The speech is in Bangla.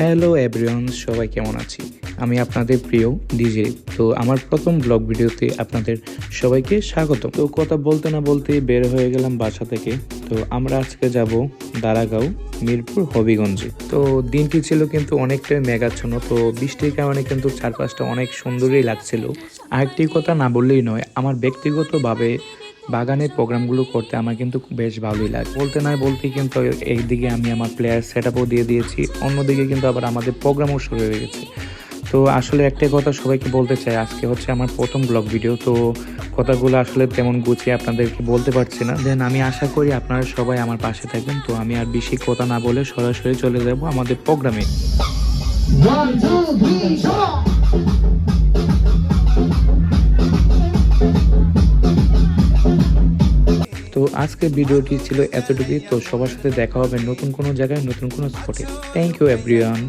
হ্যালো এভরিওয়ান, সবাই কেমন আছি? আমি আপনাদের প্রিয় ডিজে। তো আমার প্রথম ব্লগ ভিডিওতে আপনাদের সবাইকে স্বাগত। তো কথা বলতে না বলতে বের হয়ে গেলাম বাসা থেকে। তো আমরা আজকে যাব দারাগাঁও, মিরপুর, হবিগঞ্জে। তো দিনটি ছিল কিন্তু অনেকটাই মেঘাচ্ছন্ন। তো বৃষ্টির কারণে কিন্তু চারপাশটা অনেক সুন্দরই লাগছিল। আরেকটি কথা না বললেই নয়, আমার ব্যক্তিগতভাবে বাগানের প্রোগ্রামগুলো করতে আমার কিন্তু বেশ ভালোই লাগে। বলতে না বলতেই কিন্তু একদিকে আমি আমার প্লেয়ার সেট আপও দিয়ে দিয়েছি, অন্যদিকে কিন্তু আবার আমাদের প্রোগ্রামও শুরু হয়ে গেছে। তো আসলে একটাই কথা সবাইকে বলতে চাই, আজকে হচ্ছে আমার প্রথম ব্লগ ভিডিও। তো কথাগুলো আসলে তেমন গুছিয়ে আপনাদেরকে বলতে পারছি না। দেন আমি আশা করি আপনারা সবাই আমার পাশে থাকবেন। তো আমি আর বেশি কথা না বলে সরাসরি চলে যাব আমাদের প্রোগ্রামে। তো আজকের ভিডিওটি ছিল এতটুকুই। তো সবার সাথে দেখা হবে নতুন কোনো জায়গায়, নতুন কোনো স্পটে। Thank you everyone.